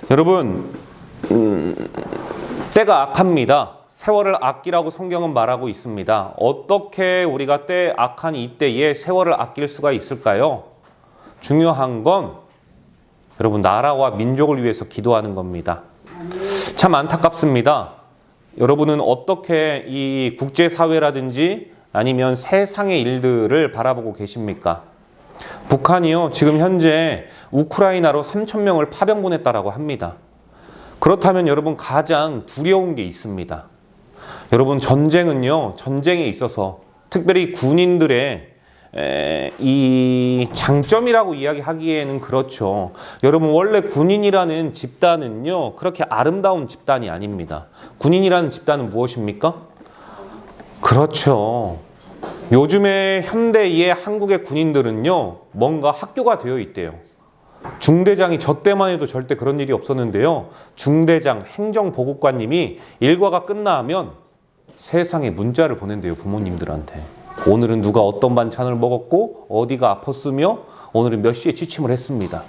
여러분, 때가 악합니다. 세월을 아끼라고 성경은 말하고 있습니다. 어떻게 우리가 때 악한 이때에 세월을 아낄 수가 있을까요? 중요한 건 여러분, 나라와 민족을 위해서 기도하는 겁니다. 참 안타깝습니다. 여러분은 어떻게 이 국제사회라든지 아니면 세상의 일들을 바라보고 계십니까? 북한이요, 지금 현재 우크라이나로 3,000명을 파병 보냈다라고 합니다. 그렇다면 여러분, 가장 두려운 게 있습니다. 여러분, 전쟁은요, 전쟁에 있어서 특별히 군인들의 이 장점이라고 이야기하기에는 그렇죠. 여러분, 원래 군인이라는 집단은요, 그렇게 아름다운 집단이 아닙니다. 군인이라는 집단은 무엇입니까? 그렇죠. 요즘에 현대의 한국의 군인들은요, 뭔가 학교가 되어 있대요. 중대장이 저 때만 해도 절대 그런 일이 없었는데요. 중대장, 행정보고관님이 일과가 끝나면 세상에 문자를 보낸대요, 부모님들한테. 오늘은 누가 어떤 반찬을 먹었고 어디가 아팠으며 오늘은 몇 시에 취침을 했습니다.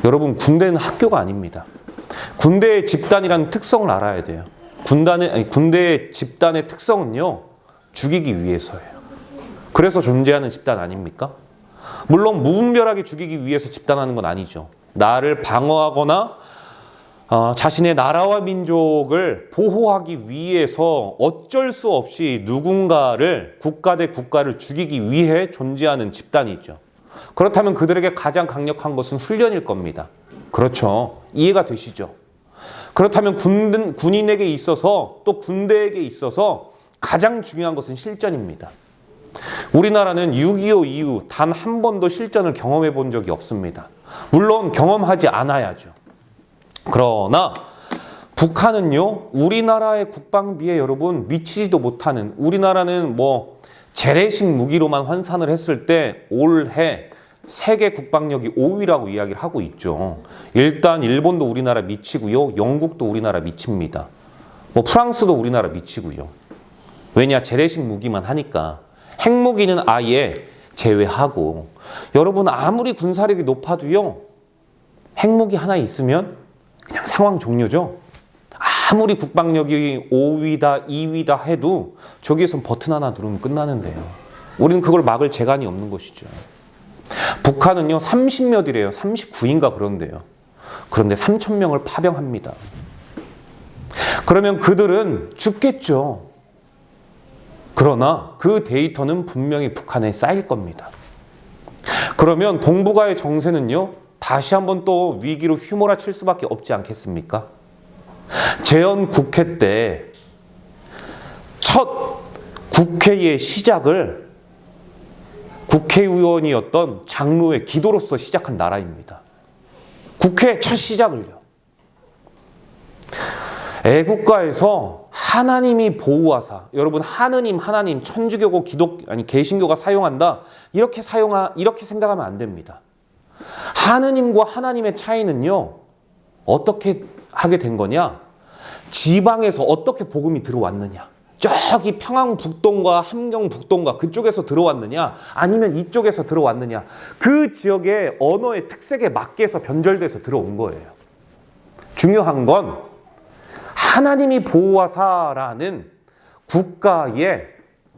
여러분, 군대는 학교가 아닙니다. 군대의 집단이라는 특성을 알아야 돼요. 군대의 집단의 특성은요, 죽이기 위해서예요. 그래서 존재하는 집단 아닙니까? 물론 무분별하게 죽이기 위해서 집단하는 건 아니죠. 나를 방어하거나 자신의 나라와 민족을 보호하기 위해서 어쩔 수 없이 누군가를, 국가 대 국가를 죽이기 위해 존재하는 집단이죠. 그렇다면 그들에게 가장 강력한 것은 훈련일 겁니다. 그렇죠. 이해가 되시죠? 그렇다면 군인에게 있어서, 또 군대에게 있어서 가장 중요한 것은 실전입니다. 우리나라는 6.25 이후 단 한 번도 실전을 경험해 본 적이 없습니다. 물론 경험하지 않아야죠. 그러나 북한은요, 우리나라의 국방비에 여러분 미치지도 못하는, 우리나라는 뭐 재래식 무기로만 환산을 했을 때 올해 세계 국방력이 5위라고 이야기를 하고 있죠. 일단 일본도 우리나라 미치고요, 영국도 우리나라 미칩니다. 뭐 프랑스도 우리나라 미치고요. 왜냐, 재래식 무기만 하니까. 핵무기는 아예 제외하고. 여러분, 아무리 군사력이 높아도요, 핵무기 하나 있으면 그냥 상황 종료죠. 아무리 국방력이 5위다 2위다 해도 저기에선 버튼 하나 누르면 끝나는데요. 우리는 그걸 막을 재간이 없는 것이죠. 북한은요, 30몇이래요. 39인가 그런데요. 그런데 3,000명을 파병합니다. 그러면 그들은 죽겠죠. 그러나 그 데이터는 분명히 북한에 쌓일 겁니다. 그러면 동북아의 정세는요, 다시 한번 또 위기로 휘몰아칠 수밖에 없지 않겠습니까? 재헌 국회 때 첫 국회의 시작을 국회의원이었던 장로의 기도로서 시작한 나라입니다. 국회의 첫 시작을요. 애국가에서 하나님이 보호하사, 여러분, 하느님, 하나님, 천주교고 개신교가 사용한다, 이렇게 생각하면 안 됩니다. 하느님과 하나님의 차이는요, 어떻게 하게 된 거냐? 지방에서 어떻게 복음이 들어왔느냐? 저기 평안북동과 함경북동과 그쪽에서 들어왔느냐? 아니면 이쪽에서 들어왔느냐? 그 지역의 언어의 특색에 맞게 해서 변절돼서 들어온 거예요. 중요한 건 하나님이 보호하사라는 국가의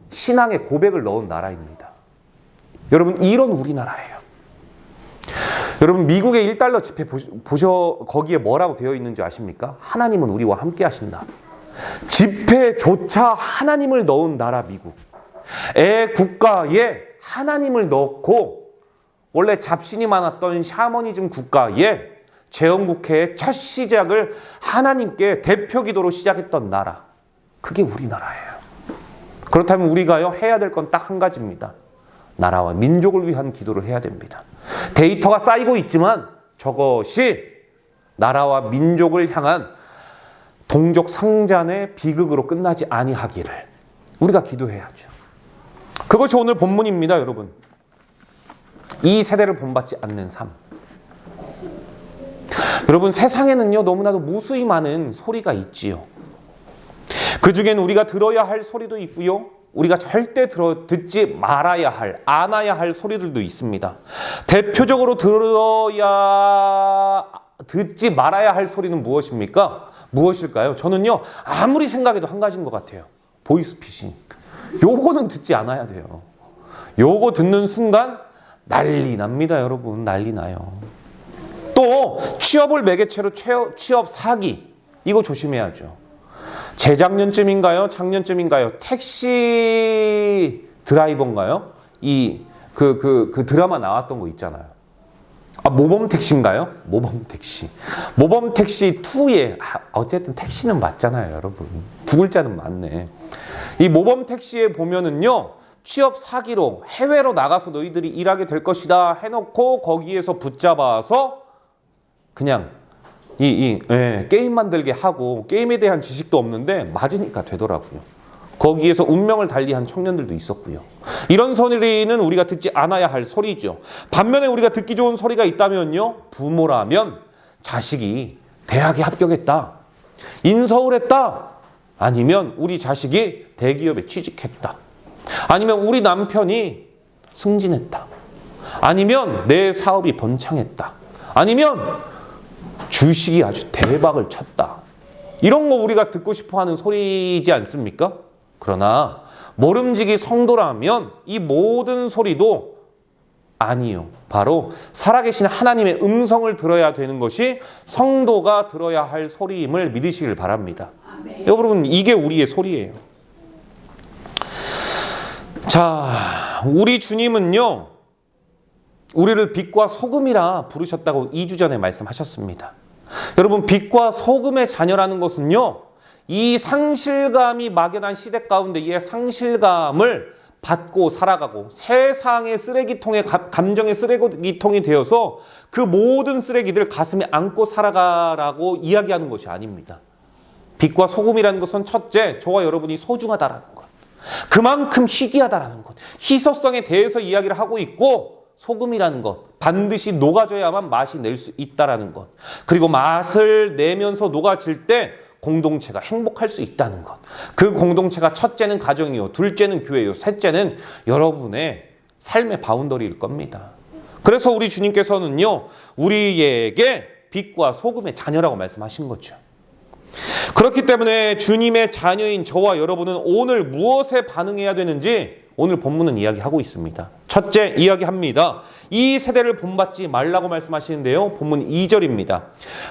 신앙의 고백을 넣은 나라입니다. 여러분, 이런 우리나라예요. 여러분, 미국의 1달러 지폐 거기에 뭐라고 되어 있는지 아십니까? 하나님은 우리와 함께 하신다. 지폐조차 하나님을 넣은 나라 미국. 국가에 하나님을 넣고, 원래 잡신이 많았던 샤머니즘 국가에 재헌국회의 첫 시작을 하나님께 대표기도로 시작했던 나라. 그게 우리나라예요. 그렇다면 우리가요, 해야 될 건 딱 한 가지입니다. 나라와 민족을 위한 기도를 해야 됩니다. 데이터가 쌓이고 있지만 저것이 나라와 민족을 향한 동족 상잔의 비극으로 끝나지 아니하기를 우리가 기도해야죠. 그것이 오늘 본문입니다, 여러분. 이 세대를 본받지 않는 삶. 여러분, 세상에는요, 너무나도 무수히 많은 소리가 있지요. 그 중에는 우리가 들어야 할 소리도 있고요, 우리가 절대 듣지 말아야 할, 안아야 할 소리들도 있습니다. 대표적으로 듣지 말아야 할 소리는 무엇입니까? 무엇일까요? 저는요, 아무리 생각해도 한 가지인 것 같아요. 보이스피싱. 요거는 듣지 않아야 돼요. 요거 듣는 순간 난리 납니다, 여러분. 난리 나요. 또 취업을 매개체로 취업 사기. 이거 조심해야죠. 재작년쯤인가요? 작년쯤인가요? 택시 드라이버인가요? 그 드라마 나왔던 거 있잖아요. 모범 택시인가요? 모범 택시. 모범 택시 2에 어쨌든 택시는 맞잖아요, 여러분. 두 글자는 맞네. 이 모범 택시에 보면은요, 취업 사기로 해외로 나가서 너희들이 일하게 될 것이다 해놓고 거기에서 붙잡아서 그냥 게임 만들게 하고 게임에 대한 지식도 없는데 맞으니까 되더라고요. 거기에서 운명을 달리한 청년들도 있었고요. 이런 소리는 우리가 듣지 않아야 할 소리죠. 반면에 우리가 듣기 좋은 소리가 있다면요. 부모라면 자식이 대학에 합격했다. 인서울했다. 아니면 우리 자식이 대기업에 취직했다. 아니면 우리 남편이 승진했다. 아니면 내 사업이 번창했다. 아니면 주식이 아주 대박을 쳤다. 이런 거 우리가 듣고 싶어하는 소리이지 않습니까? 그러나 모름지기 성도라면 이 모든 소리도 아니요. 바로 살아계신 하나님의 음성을 들어야 되는 것이 성도가 들어야 할 소리임을 믿으시길 바랍니다. 아멘. 여러분, 이게 우리의 소리예요. 자, 우리 주님은요, 우리를 빛과 소금이라 부르셨다고 2주 전에 말씀하셨습니다. 여러분, 빛과 소금의 자녀라는 것은요, 이 상실감이 막연한 시대 가운데 이 상실감을 받고 살아가고 세상의 쓰레기통에 감정의 쓰레기통이 되어서 그 모든 쓰레기들 가슴에 안고 살아가라고 이야기하는 것이 아닙니다. 빛과 소금이라는 것은 첫째, 저와 여러분이 소중하다라는 것. 그만큼 희귀하다라는 것. 희소성에 대해서 이야기를 하고 있고 소금이라는 것. 반드시 녹아져야만 맛이 낼 수 있다라는 것. 그리고 맛을 내면서 녹아질 때 공동체가 행복할 수 있다는 것. 그 공동체가 첫째는 가정이요, 둘째는 교회요, 셋째는 여러분의 삶의 바운더리일 겁니다. 그래서 우리 주님께서는요, 우리에게 빛과 소금의 자녀라고 말씀하신 거죠. 그렇기 때문에 주님의 자녀인 저와 여러분은 오늘 무엇에 반응해야 되는지 오늘 본문은 이야기하고 있습니다. 첫째, 이야기합니다. 이 세대를 본받지 말라고 말씀하시는데요. 본문 2절입니다.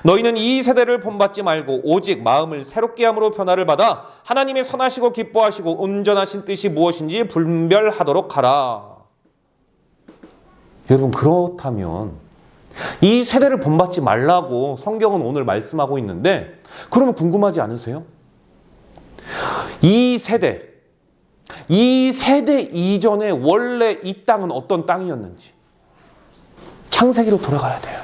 너희는 이 세대를 본받지 말고 오직 마음을 새롭게 함으로 변화를 받아 하나님의 선하시고 기뻐하시고 온전하신 뜻이 무엇인지 분별하도록 하라. 여러분, 그렇다면 이 세대를 본받지 말라고 성경은 오늘 말씀하고 있는데, 그러면 궁금하지 않으세요? 이 세대 이전에 원래 이 땅은 어떤 땅이었는지 창세기로 돌아가야 돼요.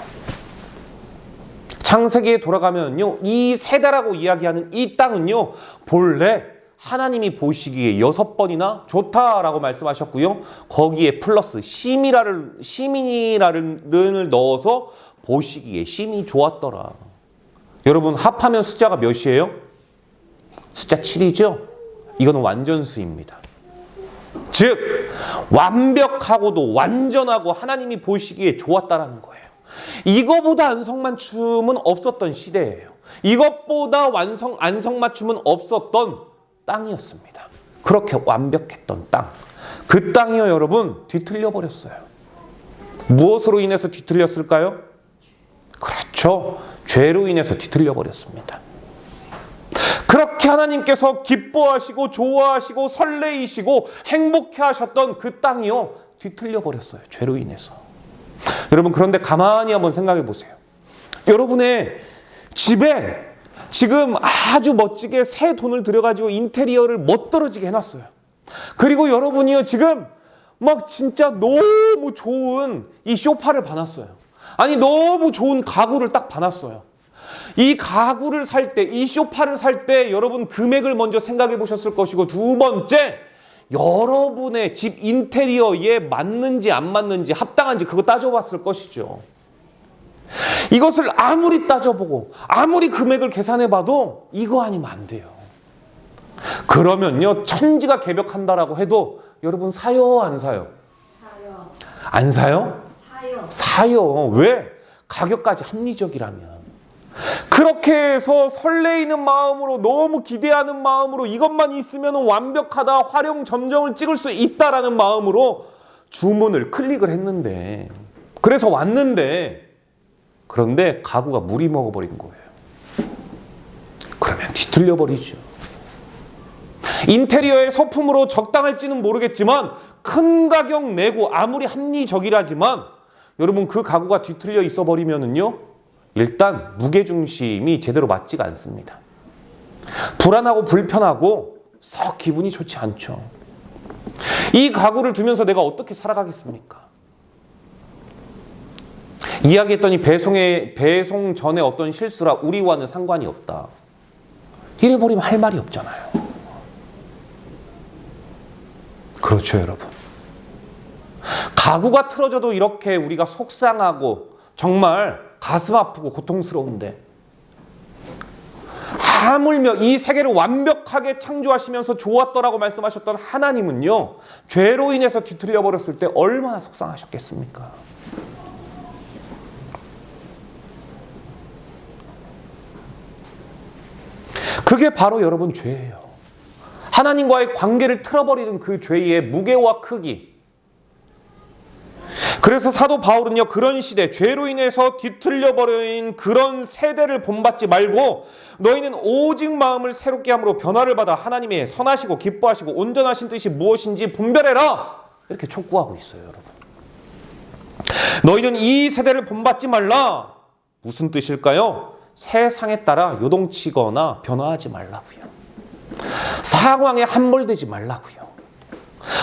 창세기에 돌아가면요, 이 세대라고 이야기하는 이 땅은요, 본래 하나님이 보시기에 6번이나 좋다라고 말씀하셨고요. 거기에 플러스 심이라를 넣어서 보시기에 심이 좋았더라. 여러분, 합하면 숫자가 몇이에요? 숫자 7이죠? 이거는 완전수입니다. 즉, 완벽하고도 완전하고 하나님이 보시기에 좋았다라는 거예요. 이거보다 안성맞춤은 없었던 시대예요. 이것보다 안성맞춤은 없었던 땅이었습니다. 그렇게 완벽했던 땅. 그 땅이요, 여러분, 뒤틀려 버렸어요. 무엇으로 인해서 뒤틀렸을까요? 그렇죠. 죄로 인해서 뒤틀려 버렸습니다. 그렇게 하나님께서 기뻐하시고 좋아하시고 설레이시고 행복해 하셨던 그 땅이요, 뒤틀려 버렸어요. 죄로 인해서. 여러분, 그런데 가만히 한번 생각해 보세요. 여러분의 집에 지금 아주 멋지게 새 돈을 들여가지고 인테리어를 멋들어지게 해놨어요. 그리고 여러분이요, 지금 막 진짜 너무 좋은 이 소파를 봐놨어요. 아니, 너무 좋은 가구를 딱 봐놨어요. 이 가구를 살 때, 이 소파를 살 때 여러분 금액을 먼저 생각해 보셨을 것이고, 두 번째, 여러분의 집 인테리어에 맞는지 안 맞는지 합당한지 그거 따져봤을 것이죠. 이것을 아무리 따져보고 아무리 금액을 계산해봐도 이거 아니면 안 돼요. 그러면요, 천지가 개벽한다라고 해도 여러분 사요, 안 사요? 사요. 안 사요? 사요. 사요. 왜? 가격까지 합리적이라면. 그렇게 해서 설레이는 마음으로, 너무 기대하는 마음으로, 이것만 있으면 완벽하다, 활용 점정을 찍을 수 있다라는 마음으로 주문을 클릭을 했는데, 그래서 왔는데, 그런데 가구가 물이 먹어버린 거예요. 그러면 뒤틀려버리죠. 인테리어의 소품으로 적당할지는 모르겠지만 큰 가격 내고 아무리 합리적이라지만 여러분 그 가구가 뒤틀려 있어 버리면은요, 일단 무게중심이 제대로 맞지가 않습니다. 불안하고 불편하고 썩 기분이 좋지 않죠. 이 가구를 두면서 내가 어떻게 살아가겠습니까? 이야기했더니 배송 전에 어떤 실수라 우리와는 상관이 없다. 이래버리면 할 말이 없잖아요. 그렇죠, 여러분. 가구가 틀어져도 이렇게 우리가 속상하고 정말 가슴 아프고 고통스러운데, 하물며 이 세계를 완벽하게 창조하시면서 좋았더라고 말씀하셨던 하나님은요, 죄로 인해서 뒤틀려 버렸을 때 얼마나 속상하셨겠습니까? 그게 바로 여러분 죄예요. 하나님과의 관계를 틀어버리는 그 죄의 무게와 크기. 그래서 사도 바울은요, 그런 시대, 죄로 인해서 뒤틀려버린 그런 세대를 본받지 말고 너희는 오직 마음을 새롭게 함으로 변화를 받아 하나님의 선하시고 기뻐하시고 온전하신 뜻이 무엇인지 분별해라. 이렇게 촉구하고 있어요, 여러분. 너희는 이 세대를 본받지 말라. 무슨 뜻일까요? 세상에 따라 요동치거나 변화하지 말라고요. 상황에 함몰되지 말라고요.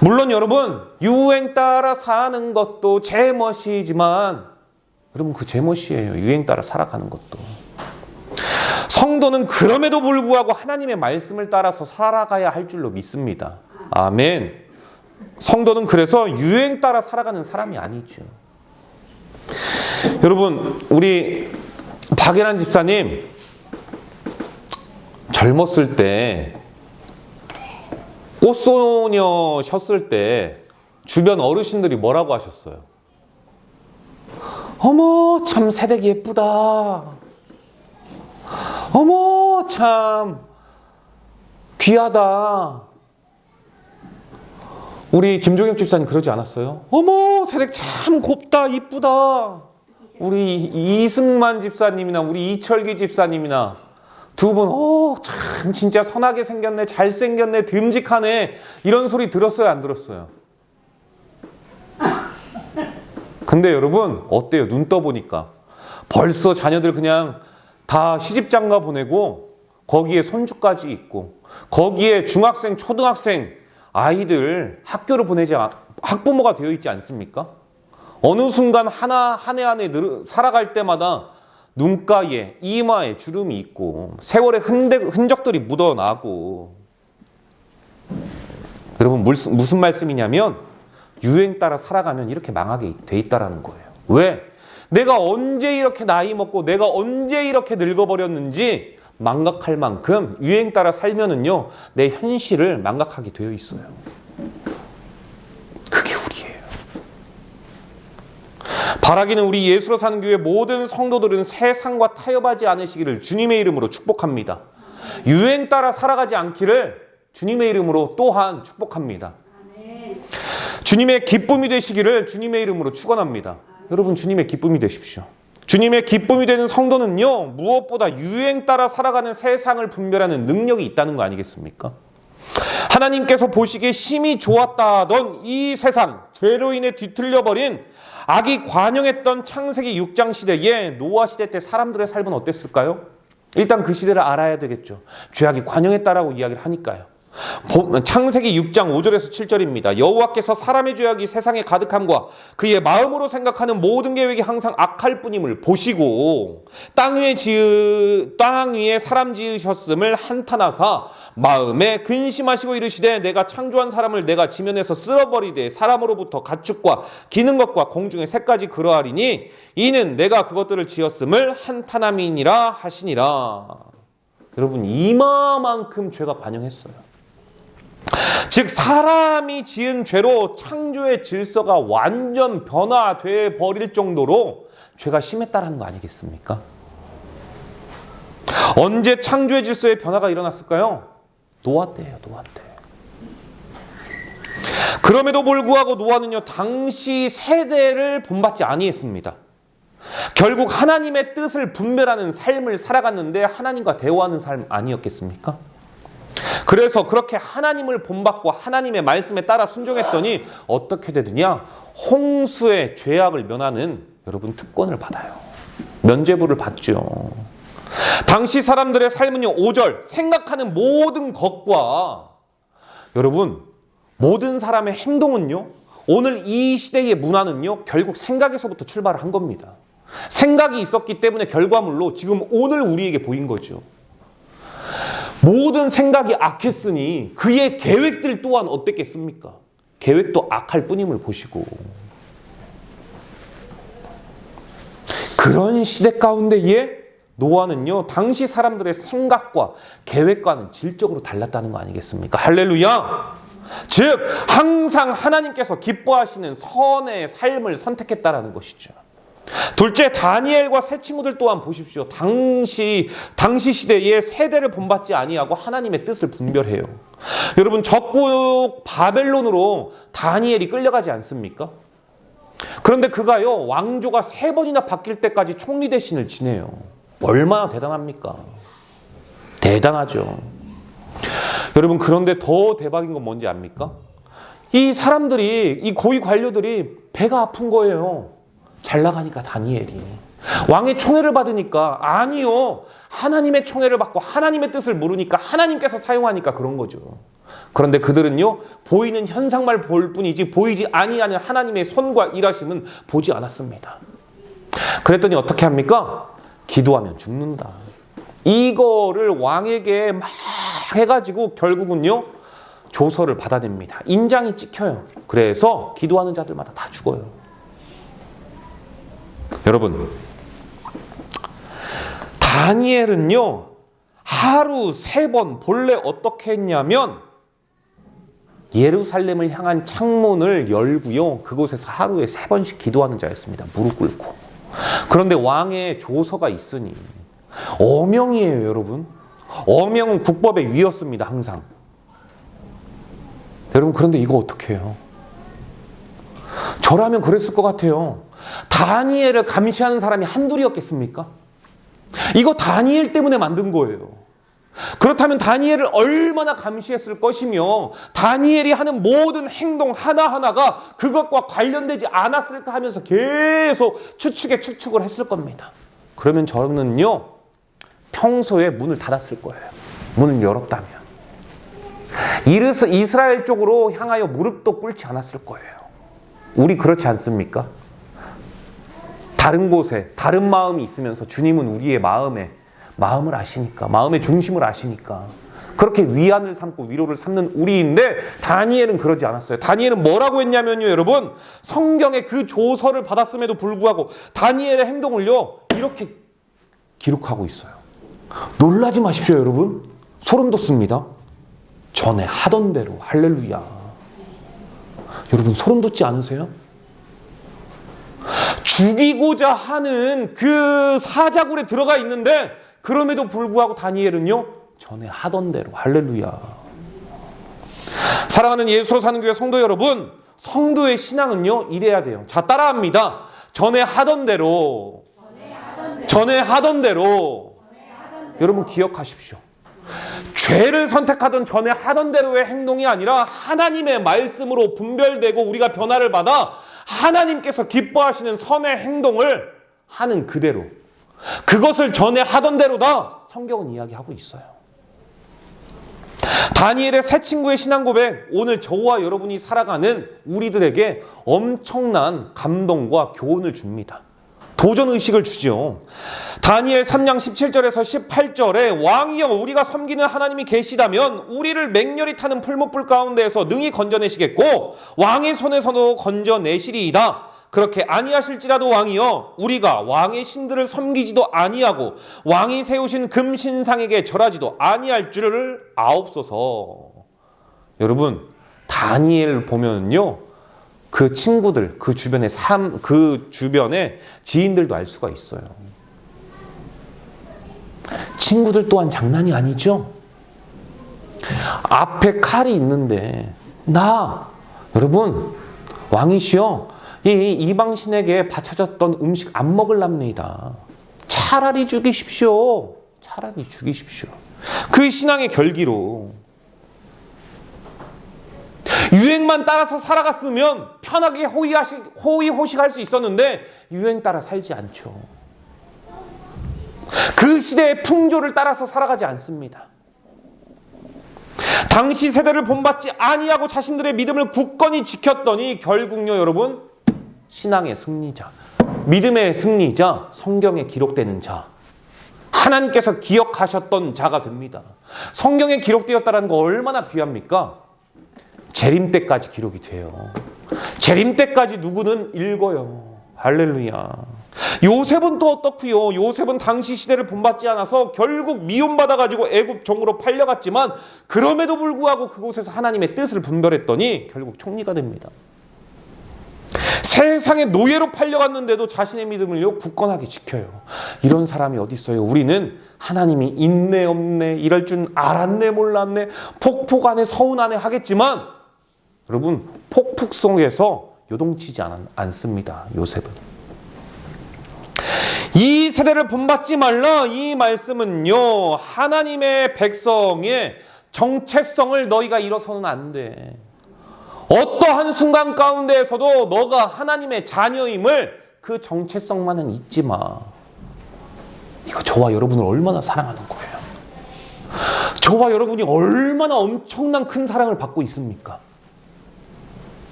물론 여러분, 유행 따라 사는 것도 제멋이지만 여러분, 그 제멋이에요. 유행 따라 살아가는 것도. 성도는 그럼에도 불구하고 하나님의 말씀을 따라서 살아가야 할 줄로 믿습니다. 아멘. 성도는 그래서 유행 따라 살아가는 사람이 아니죠. 여러분, 우리 박예란 집사님 젊었을 때, 꽃소녀셨을 때 주변 어르신들이 뭐라고 하셨어요? 어머, 참 새댁이 예쁘다. 어머, 참 귀하다. 우리 김종혁 집사님 그러지 않았어요? 어머, 새댁 참 곱다, 이쁘다. 우리 이승만 집사님이나 우리 이철기 집사님이나 두 분, 참 진짜 선하게 생겼네, 잘생겼네, 듬직하네, 이런 소리 들었어요, 안 들었어요? 근데 여러분 어때요? 눈 떠보니까 벌써 자녀들 그냥 다 시집장가 보내고 거기에 손주까지 있고 거기에 중학생, 초등학생 아이들 학교를 보내지, 학부모가 되어 있지 않습니까? 어느 순간 한 해 한 해 살아갈 때마다 눈가에, 이마에 주름이 있고 세월의 흔적들이 묻어나고. 여러분 무슨 말씀이냐면 유행 따라 살아가면 이렇게 망하게 돼 있다라는 거예요. 왜? 내가 언제 이렇게 나이 먹고 내가 언제 이렇게 늙어버렸는지 망각할 만큼 유행 따라 살면은요, 내 현실을 망각하게 되어 있어요. 그게 우리예요. 바라기는 우리 예수로 사는 교회 모든 성도들은 세상과 타협하지 않으시기를 주님의 이름으로 축복합니다. 유행 따라 살아가지 않기를 주님의 이름으로 또한 축복합니다. 주님의 기쁨이 되시기를 주님의 이름으로 축원합니다. 여러분, 주님의 기쁨이 되십시오. 주님의 기쁨이 되는 성도는요, 무엇보다 유행 따라 살아가는 세상을 분별하는 능력이 있다는 거 아니겠습니까? 하나님께서 보시기에 심히 좋았다 하던 이 세상, 죄로 인해 뒤틀려버린 악이 관영했던 창세기 6장 시대에 노아 시대 때 사람들의 삶은 어땠을까요? 일단 그 시대를 알아야 되겠죠. 죄악이 관영했다라고 이야기를 하니까요. 창세기 6장 5절에서 7절입니다. 여호와께서 사람의 죄악이 세상에 가득함과 그의 마음으로 생각하는 모든 계획이 항상 악할 뿐임을 보시고 땅 위에 사람 지으셨음을 한탄하사 마음에 근심하시고 이르시되 내가 창조한 사람을 내가 지면에서 쓸어버리되 사람으로부터 가축과 기는 것과 공중의 새까지 그러하리니 이는 내가 그것들을 지었음을 한탄함이니라 하시니라. 여러분, 이마만큼 죄가 관영했어요. 즉 사람이 지은 죄로 창조의 질서가 완전 변화돼 버릴 정도로 죄가 심했다라는 거 아니겠습니까? 언제 창조의 질서의 변화가 일어났을까요? 노아 때예요, 노아 때. 그럼에도 불구하고 노아는요, 당시 세대를 본받지 아니했습니다. 결국 하나님의 뜻을 분별하는 삶을 살아갔는데 하나님과 대화하는 삶 아니었겠습니까? 그래서 그렇게 하나님을 본받고 하나님의 말씀에 따라 순종했더니 어떻게 되느냐? 홍수의 죄악을 면하는 여러분 특권을 받아요. 면죄부를 받죠. 당시 사람들의 삶은요, 5절 생각하는 모든 것과 여러분 모든 사람의 행동은요, 오늘 이 시대의 문화는요, 결국 생각에서부터 출발을 한 겁니다. 생각이 있었기 때문에 결과물로 지금 오늘 우리에게 보인 거죠. 모든 생각이 악했으니 그의 계획들 또한 어땠겠습니까? 계획도 악할 뿐임을 보시고, 그런 시대 가운데에 노아는요, 당시 사람들의 생각과 계획과는 질적으로 달랐다는 거 아니겠습니까? 할렐루야! 즉 항상 하나님께서 기뻐하시는 선의 삶을 선택했다라는 것이죠. 둘째, 다니엘과 세 친구들 또한 보십시오. 당시 시대에 세대를 본받지 아니하고 하나님의 뜻을 분별해요. 여러분, 적국 바벨론으로 다니엘이 끌려가지 않습니까? 그런데 그가요, 왕조가 3번이나 바뀔 때까지 총리 대신을 지내요. 얼마나 대단합니까? 대단하죠. 여러분, 그런데 더 대박인 건 뭔지 압니까? 이 사람들이, 이 고위 관료들이 배가 아픈 거예요. 잘 나가니까 다니엘이. 왕의 총애를 받으니까 아니요. 하나님의 총애를 받고 하나님의 뜻을 물으니까 하나님께서 사용하니까 그런 거죠. 그런데 그들은요, 보이는 현상만 볼 뿐이지 보이지 아니하는 하나님의 손과 일하심은 보지 않았습니다. 그랬더니 어떻게 합니까? 기도하면 죽는다. 이거를 왕에게 막 해가지고 결국은요, 조서를 받아냅니다. 인장이 찍혀요. 그래서 기도하는 자들마다 다 죽어요. 여러분, 다니엘은요, 하루 3번 본래 어떻게 했냐면 예루살렘을 향한 창문을 열고요, 그곳에서 하루에 3번씩 기도하는 자였습니다. 무릎 꿇고. 그런데 왕의 조서가 있으니 어명이에요, 여러분. 어명은 국법의 위였습니다, 항상. 여러분, 그런데 이거 어떻게 해요? 저라면 그랬을 것 같아요. 다니엘을 감시하는 사람이 한둘이었겠습니까? 이거 다니엘 때문에 만든 거예요. 그렇다면 다니엘을 얼마나 감시했을 것이며 다니엘이 하는 모든 행동 하나하나가 그것과 관련되지 않았을까 하면서 계속 추측을 했을 겁니다. 그러면 저는요, 평소에 문을 닫았을 거예요. 문을 열었다면. 이스라엘 쪽으로 향하여 무릎도 꿇지 않았을 거예요. 우리 그렇지 않습니까? 다른 곳에 다른 마음이 있으면서 주님은 우리의 마음을 아시니까, 마음의 중심을 아시니까 그렇게 위안을 삼고 위로를 삼는 우리인데, 다니엘은 그러지 않았어요. 다니엘은 뭐라고 했냐면요, 여러분, 성경에 그 조서를 받았음에도 불구하고 다니엘의 행동을요, 이렇게 기록하고 있어요. 놀라지 마십시오, 여러분. 소름 돋습니다. 전에 하던 대로. 할렐루야. 여러분, 소름 돋지 않으세요? 죽이고자 하는 그 사자굴에 들어가 있는데 그럼에도 불구하고 다니엘은요, 전에 하던 대로. 할렐루야. 사랑하는 예수로 사는 교회 성도 여러분, 성도의 신앙은요, 이래야 돼요. 자, 따라합니다. 전에 하던 대로. 전에 하던 대로. 여러분, 기억하십시오. 죄를 선택하던 전에 하던 대로의 행동이 아니라 하나님의 말씀으로 분별되고 우리가 변화를 받아 하나님께서 기뻐하시는 선의 행동을 하는 그대로, 그것을 전에 하던 대로다 성경은 이야기하고 있어요. 다니엘의 세 친구의 신앙 고백, 오늘 저와 여러분이 살아가는 우리들에게 엄청난 감동과 교훈을 줍니다. 도전의식을 주죠. 다니엘 3장 17절에서 18절에 왕이여, 우리가 섬기는 하나님이 계시다면 우리를 맹렬히 타는 풀무불 가운데에서 능히 건져내시겠고 왕의 손에서도 건져내시리이다. 그렇게 아니하실지라도 왕이여, 우리가 왕의 신들을 섬기지도 아니하고 왕이 세우신 금신상에게 절하지도 아니할 줄을 아옵소서. 여러분, 다니엘 보면요, 그 친구들, 그 주변의 지인들도 알 수가 있어요. 친구들 또한 장난이 아니죠. 앞에 칼이 있는데 여러분 왕이시여 이 이방신에게 바쳐졌던 음식 안 먹을랍니다. 차라리 죽이십시오. 차라리 죽이십시오. 그 신앙의 결기로 유행만 따라서 살아갔으면 편하게 호의호식할 수 있었는데 유행 따라 살지 않죠. 그 시대의 풍조를 따라서 살아가지 않습니다. 당시 세대를 본받지 아니하고 자신들의 믿음을 굳건히 지켰더니 결국요 여러분 신앙의 승리자, 믿음의 승리자, 성경에 기록되는 자, 하나님께서 기억하셨던 자가 됩니다. 성경에 기록되었다는 거 얼마나 귀합니까? 재림 때까지 기록이 돼요. 재림 때까지 누구는 읽어요. 할렐루야. 요셉은 또 어떻고요? 요셉은 당시 시대를 본받지 않아서 결국 미움받아가지고 애굽 종으로 팔려갔지만 그럼에도 불구하고 그곳에서 하나님의 뜻을 분별했더니 결국 총리가 됩니다. 세상의 노예로 팔려갔는데도 자신의 믿음을요 굳건하게 지켜요. 이런 사람이 어디 있어요? 우리는 하나님이 있네 없네 이럴 줄 알았네 몰랐네 폭폭 안에 서운 안에 하겠지만 여러분 폭풍 속에서 요동치지 않습니다. 요셉은. 이 세대를 본받지 말라 이 말씀은요 하나님의 백성의 정체성을 너희가 잃어서는 안 돼. 어떠한 순간 가운데에서도 너가 하나님의 자녀임을 그 정체성만은 잊지 마. 이거 저와 여러분을 얼마나 사랑하는 거예요. 저와 여러분이 얼마나 엄청난 큰 사랑을 받고 있습니까?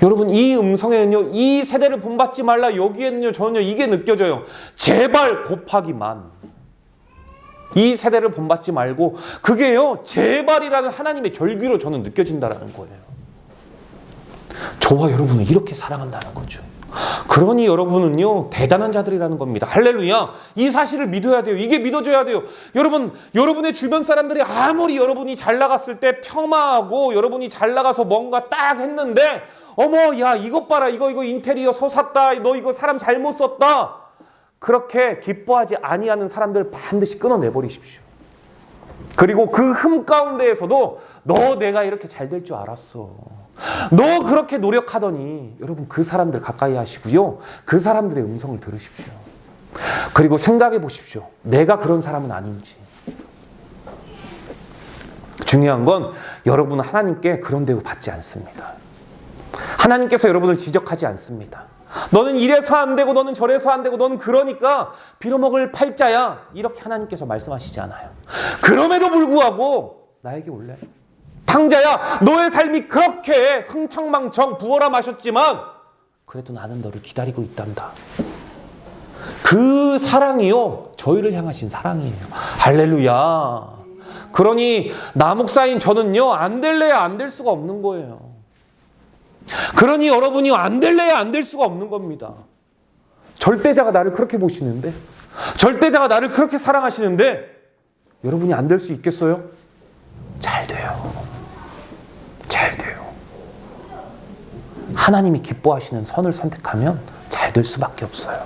여러분 이 음성에는요 이 세대를 본받지 말라 여기에는요 저는요 이게 느껴져요. 제발 곱하기만. 이 세대를 본받지 말고 그게요 제발이라는 하나님의 절규로 저는 느껴진다라는 거예요. 저와 여러분을 이렇게 사랑한다는 거죠. 그러니 여러분은요 대단한 자들이라는 겁니다. 할렐루야. 이 사실을 믿어야 돼요. 이게 믿어져야 돼요. 여러분 여러분의 주변 사람들이 아무리 여러분이 잘 나갔을 때 폄하하고 여러분이 잘 나가서 뭔가 딱 했는데 어머 야 이것 봐라 이거 인테리어 솟았다 너 이거 사람 잘못 썼다 그렇게 기뻐하지 아니하는 사람들 반드시 끊어내버리십시오. 그리고 그 흠 가운데에서도 너 내가 이렇게 잘 될 줄 알았어. 너 그렇게 노력하더니 여러분 그 사람들 가까이 하시고요. 그 사람들의 음성을 들으십시오. 그리고 생각해 보십시오. 내가 그런 사람은 아닌지. 중요한 건 여러분은 하나님께 그런 대우 받지 않습니다. 하나님께서 여러분을 지적하지 않습니다. 너는 이래서 안 되고 너는 저래서 안 되고 너는 그러니까 빌어먹을 팔자야 이렇게 하나님께서 말씀하시지 않아요. 그럼에도 불구하고 나에게 올래 탕자야 너의 삶이 그렇게 흥청망청 부어라 마셨지만 그래도 나는 너를 기다리고 있단다. 그 사랑이요 저희를 향하신 사랑이에요. 할렐루야. 그러니 나 목사인 저는요 안 될래야 안 될 수가 없는 거예요. 그러니 여러분이 안 될래야 안 될 수가 없는 겁니다. 절대자가 나를 그렇게 보시는데 절대자가 나를 그렇게 사랑하시는데 여러분이 안 될 수 있겠어요? 잘 돼요. 잘 돼요. 하나님이 기뻐하시는 선을 선택하면 잘 될 수밖에 없어요.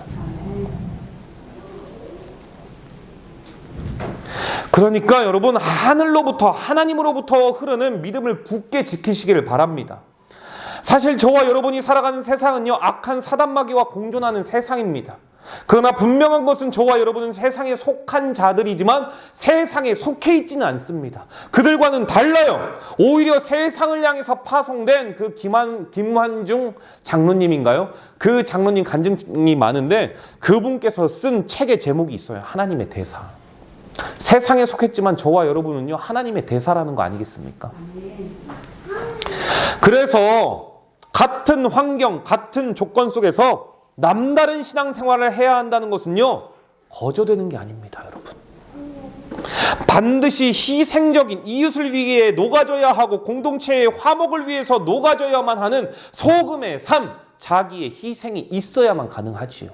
그러니까 여러분 하늘로부터 하나님으로부터 흐르는 믿음을 굳게 지키시기를 바랍니다. 사실 저와 여러분이 살아가는 세상은요 악한 사단마귀와 공존하는 세상입니다. 그러나 분명한 것은 저와 여러분은 세상에 속한 자들이지만 세상에 속해 있지는 않습니다. 그들과는 달라요. 오히려 세상을 향해서 파송된 그 김환중 장로님인가요? 그 장로님 간증이 많은데 그분께서 쓴 책의 제목이 있어요. 하나님의 대사. 세상에 속했지만 저와 여러분은요 하나님의 대사라는 거 아니겠습니까? 그래서 같은 환경, 같은 조건 속에서 남다른 신앙생활을 해야 한다는 것은요 거저되는 게 아닙니다. 여러분 반드시 희생적인 이웃을 위해 녹아져야 하고 공동체의 화목을 위해서 녹아져야만 하는 소금의 삶, 자기의 희생이 있어야만 가능하지요.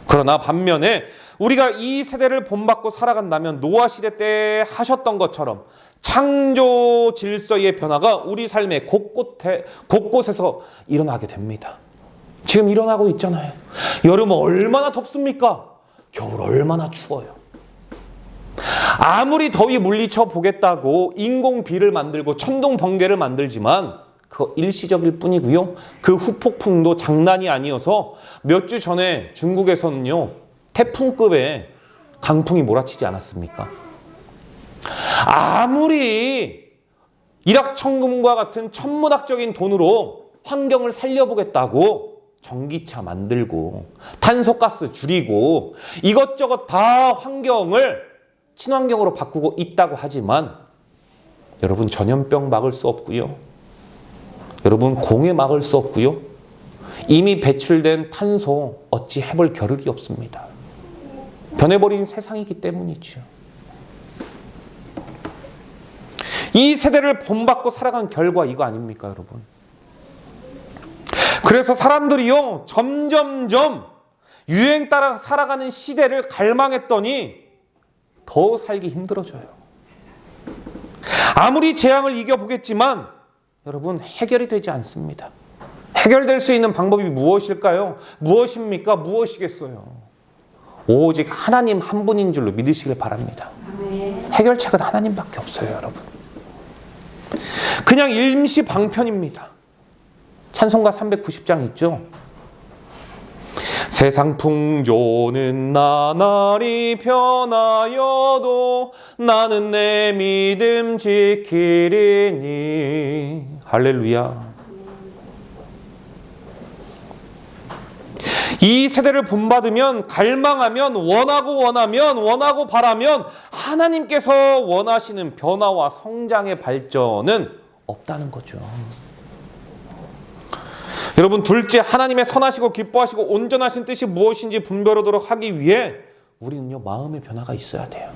그러나 반면에 우리가 이 세대를 본받고 살아간다면 노아 시대 때 하셨던 것처럼 창조 질서의 변화가 우리 삶의 곳곳에서 일어나게 됩니다. 지금 일어나고 있잖아요. 여름 얼마나 덥습니까? 겨울 얼마나 추워요. 아무리 더위 물리쳐 보겠다고 인공비를 만들고 천둥 번개를 만들지만 그거 일시적일 뿐이고요. 그 후폭풍도 장난이 아니어서 몇 주 전에 중국에서는요, 태풍급의 강풍이 몰아치지 않았습니까? 아무리 일확천금과 같은 천문학적인 돈으로 환경을 살려보겠다고 전기차 만들고 탄소가스 줄이고 이것저것 다 환경을 친환경으로 바꾸고 있다고 하지만 여러분, 전염병 막을 수 없고요. 여러분, 공해 막을 수 없고요. 이미 배출된 탄소 어찌 해볼 겨를이 없습니다. 변해버린 세상이기 때문이죠. 이 세대를 본받고 살아간 결과 이거 아닙니까, 여러분? 그래서 사람들이요, 점점점 유행 따라 살아가는 시대를 갈망했더니 더 살기 힘들어져요. 아무리 재앙을 이겨보겠지만 여러분, 해결이 되지 않습니다. 해결될 수 있는 방법이 무엇일까요? 무엇입니까? 무엇이겠어요? 오직 하나님 한 분인 줄로 믿으시길 바랍니다. 해결책은 하나님밖에 없어요, 여러분. 그냥 임시 방편입니다. 찬송가 390장 있죠? 세상 풍조는 나날이 변하여도 나는 내 믿음 지키리니. 할렐루야. 이 세대를 본받으면, 갈망하면, 원하고 바라면 하나님께서 원하시는 변화와 성장의 발전은 없다는 거죠. 여러분, 둘째, 하나님의 선하시고 기뻐하시고 온전하신 뜻이 무엇인지 분별하도록 하기 위해 우리는요, 마음의 변화가 있어야 돼요.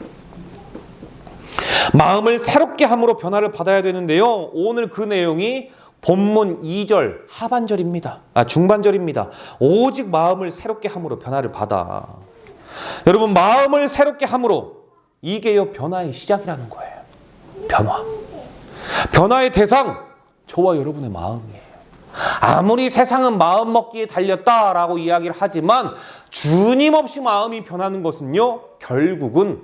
마음을 새롭게 함으로 변화를 받아야 되는데요, 오늘 그 내용이 본문 2절 하반절입니다. 중반절입니다. 오직 마음을 새롭게 함으로 변화를 받아. 여러분, 마음을 새롭게 함으로, 이게요, 변화의 시작이라는 거예요. 변화의 대상, 저와 여러분의 마음이에요. 아무리 세상은 마음 먹기에 달렸다라고 이야기를 하지만 주님 없이 마음이 변하는 것은요, 결국은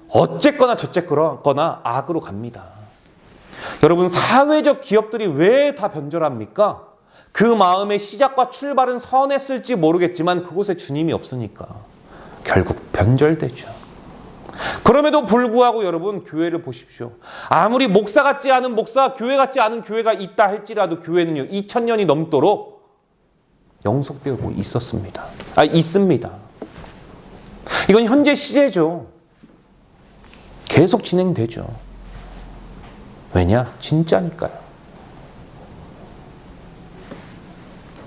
어쨌거나 저쨌거나 악으로 갑니다. 여러분, 사회적 기업들이 왜 다 변절합니까? 그 마음의 시작과 출발은 선했을지 모르겠지만 그곳에 주님이 없으니까 결국 변절되죠. 그럼에도 불구하고 여러분, 교회를 보십시오. 아무리 목사 같지 않은 목사, 교회 같지 않은 교회가 있다 할지라도 교회는요, 2000년이 넘도록 영속되고 있습니다. 이건 현재 시제죠. 계속 진행되죠. 왜냐? 진짜니까요.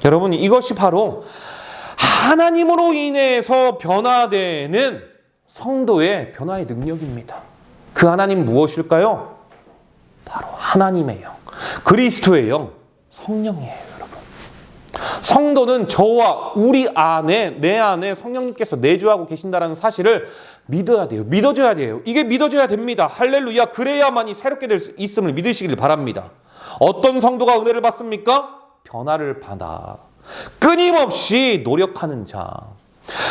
여러분, 이것이 바로 하나님으로 인해서 변화되는 성도의 변화의 능력입니다. 그 하나님 무엇일까요? 바로 하나님의 영, 그리스도의 영, 성령이에요, 여러분. 성도는 저와 우리 안에, 내 안에 성령님께서 내주하고 계신다는 사실을 믿어야 돼요. 믿어줘야 돼요. 이게 믿어줘야 됩니다. 할렐루야. 그래야만이 새롭게 될 수 있음을 믿으시길 바랍니다. 어떤 성도가 은혜를 받습니까? 변화를 받아 끊임없이 노력하는 자,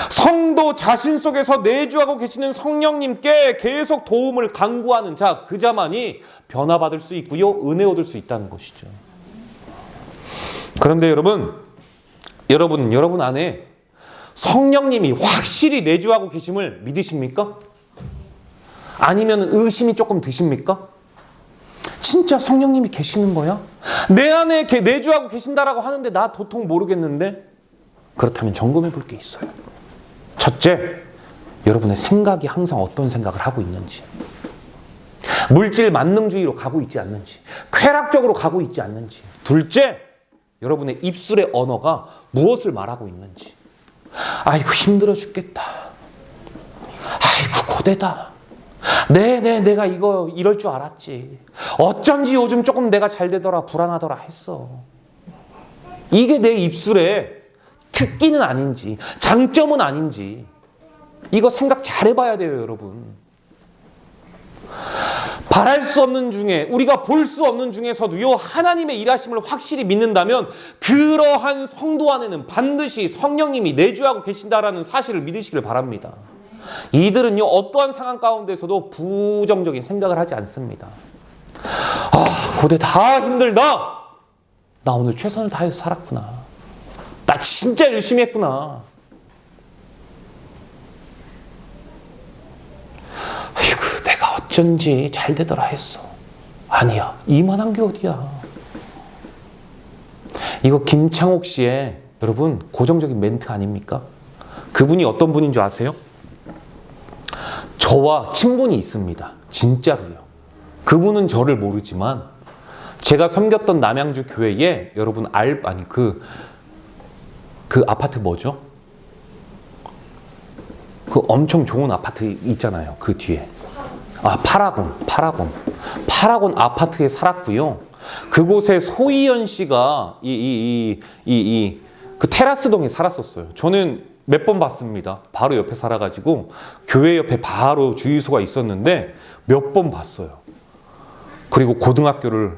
성도 자신 속에서 내주하고 계시는 성령님께 계속 도움을 간구하는 자, 그 자만이 변화받을 수 있고요, 은혜 얻을 수 있다는 것이죠. 그런데 여러분 안에 성령님이 확실히 내주하고 계심을 믿으십니까? 아니면 의심이 조금 드십니까? 진짜 성령님이 계시는 거야? 내 안에 내주하고 계신다라고 하는데 나 도통 모르겠는데? 그렇다면 점검해 볼 게 있어요. 첫째, 여러분의 생각이 항상 어떤 생각을 하고 있는지, 물질 만능주의로 가고 있지 않는지, 쾌락적으로 가고 있지 않는지. 둘째, 여러분의 입술의 언어가 무엇을 말하고 있는지. 아이고 힘들어 죽겠다. 아이고 고되다. 내가 이럴 줄 알았지. 어쩐지 요즘 조금 내가 잘 되더라, 불안하더라 했어. 이게 내 입술의 특기는 아닌지, 장점은 아닌지, 이거 생각 잘 해봐야 돼요, 여러분. 바랄 수 없는 중에, 우리가 볼 수 없는 중에서도요, 하나님의 일하심을 확실히 믿는다면 그러한 성도 안에는 반드시 성령님이 내주하고 계신다라는 사실을 믿으시길 바랍니다. 이들은요, 어떠한 상황 가운데서도 부정적인 생각을 하지 않습니다. 아, 고대 다 힘들다. 나 오늘 최선을 다해서 살았구나. 나 진짜 열심히 했구나. 아이고, 내가 어쩐지 잘 되더라 했어. 아니야, 이만한 게 어디야. 이거 김창옥 씨의, 여러분, 고정적인 멘트 아닙니까? 그분이 어떤 분인 줄 아세요? 저와 친분이 있습니다. 진짜로요. 그분은 저를 모르지만 제가 섬겼던 남양주 교회에, 여러분 그 아파트 뭐죠? 그 엄청 좋은 아파트 있잖아요. 그 뒤에. 아, 파라곤 아파트에 살았고요. 그곳에 소희연 씨가 그 테라스동에 살았었어요. 저는 몇 번 봤습니다. 바로 옆에 살아가지고 교회 옆에 바로 주유소가 있었는데 몇 번 봤어요. 그리고 고등학교를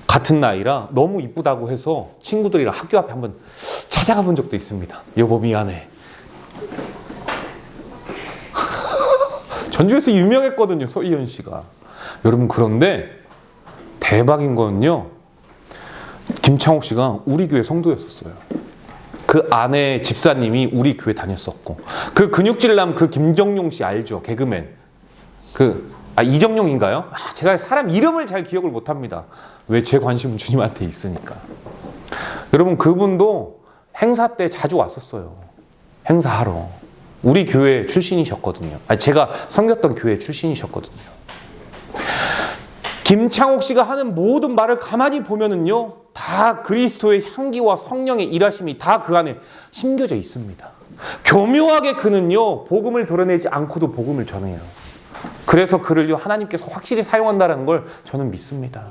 같은 나이라 너무 이쁘다고 해서 친구들이랑 학교 앞에 한번 찾아가 본 적도 있습니다. 여보 미안해. 전주에서 유명했거든요, 서희연 씨가. 여러분, 그런데 대박인 건요, 김창옥 씨가 우리 교회 성도였었어요. 그 아내 집사님이 우리 교회 다녔었고, 그 근육질남 그 김정용 씨 알죠? 개그맨. 이정용인가요? 제가 사람 이름을 잘 기억을 못합니다. 왜? 제 관심은 주님한테 있으니까. 여러분, 그분도 행사 때 자주 왔었어요. 행사하러. 우리 교회 출신이셨거든요. 제가 섬겼던 교회 출신이셨거든요. 김창옥 씨가 하는 모든 말을 가만히 보면은요, 다 그리스도의 향기와 성령의 일하심이 다 그 안에 심겨져 있습니다. 교묘하게 그는요, 복음을 드러내지 않고도 복음을 전해요. 그래서 그를요, 하나님께서 확실히 사용한다는 걸 저는 믿습니다.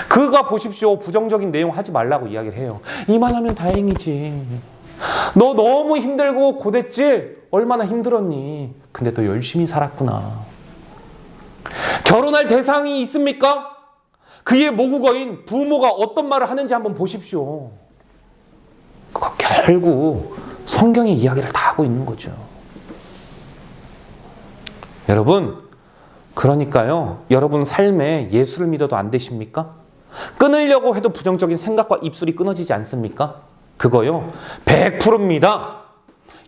그가 보십시오, 부정적인 내용 하지 말라고 이야기를 해요. 이만하면 다행이지. 너 너무 힘들고 고됐지? 얼마나 힘들었니? 근데 너 열심히 살았구나. 결혼할 대상이 있습니까? 그의 모국어인 부모가 어떤 말을 하는지 한번 보십시오. 그거 결국 성경의 이야기를 다 하고 있는 거죠. 여러분, 그러니까요, 여러분 삶에 예수를 믿어도 안 되십니까? 끊으려고 해도 부정적인 생각과 입술이 끊어지지 않습니까? 그거요, 100%입니다.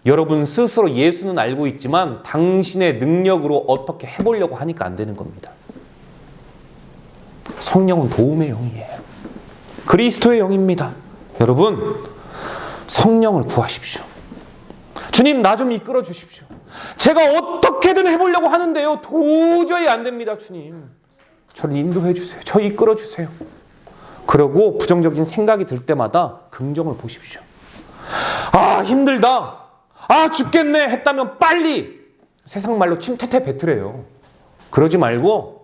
여러분 스스로 예수는 알고 있지만 당신의 능력으로 어떻게 해보려고 하니까 안 되는 겁니다. 성령은 도움의 영이에요. 그리스도의 영입니다. 여러분, 성령을 구하십시오. 주님, 나 좀 이끌어 주십시오. 제가 어떻게든 해보려고 하는데요, 도저히 안 됩니다. 주님, 저를 인도해 주세요. 저 이끌어 주세요. 그러고 부정적인 생각이 들 때마다 긍정을 보십시오. 아, 힘들다. 아, 죽겠네 했다면 빨리 세상 말로 침태태 뱉으래요. 그러지 말고,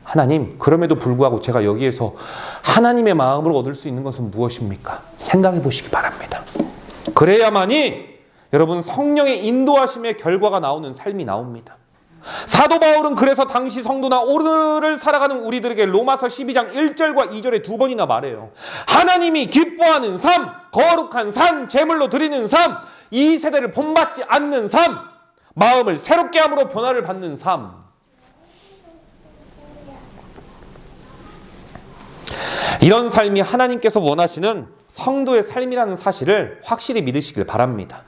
하나님, 그럼에도 불구하고 제가 여기에서 하나님의 마음으로 얻을 수 있는 것은 무엇입니까? 생각해 보시기 바랍니다. 그래야만이 여러분 성령의 인도하심의 결과가 나오는 삶이 나옵니다. 사도 바울은 그래서 당시 성도나 오늘을 살아가는 우리들에게 로마서 12장 1절과 2절에 두 번이나 말해요. 하나님이 기뻐하는 삶, 거룩한 삶, 제물로 드리는 삶, 이 세대를 본받지 않는 삶, 마음을 새롭게 함으로 변화를 받는 삶. 이런 삶이 하나님께서 원하시는 성도의 삶이라는 사실을 확실히 믿으시길 바랍니다.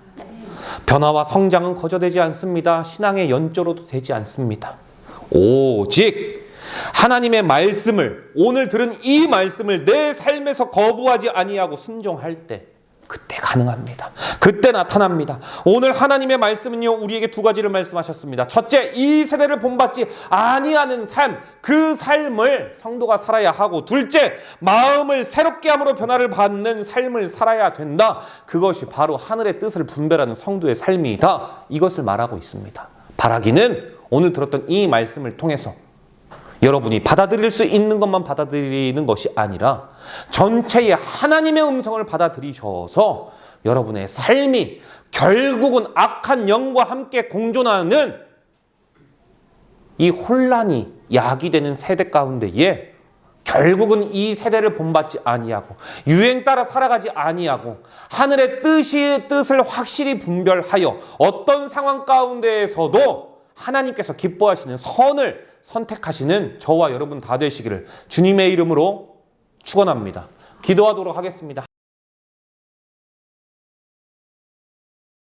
변화와 성장은 거저되지 않습니다. 신앙의 연조로도 되지 않습니다. 오직 하나님의 말씀을, 오늘 들은 이 말씀을 내 삶에서 거부하지 아니하고 순종할 때, 그때 가능합니다. 그때 나타납니다. 오늘 하나님의 말씀은요, 우리에게 두 가지를 말씀하셨습니다. 첫째, 이 세대를 본받지 아니하는 삶, 그 삶을 성도가 살아야 하고, 둘째, 마음을 새롭게 함으로 변화를 받는 삶을 살아야 된다. 그것이 바로 하늘의 뜻을 분별하는 성도의 삶이다. 이것을 말하고 있습니다. 바라기는 오늘 들었던 이 말씀을 통해서 여러분이 받아들일 수 있는 것만 받아들이는 것이 아니라 전체의 하나님의 음성을 받아들이셔서 여러분의 삶이 결국은 악한 영과 함께 공존하는 이 혼란이 야기되는 세대 가운데에 결국은 이 세대를 본받지 아니하고 유행 따라 살아가지 아니하고 하늘의 뜻을 확실히 분별하여 어떤 상황 가운데에서도 하나님께서 기뻐하시는 선을 선택하시는 저와 여러분 다 되시기를 주님의 이름으로 축원합니다. 기도하도록 하겠습니다.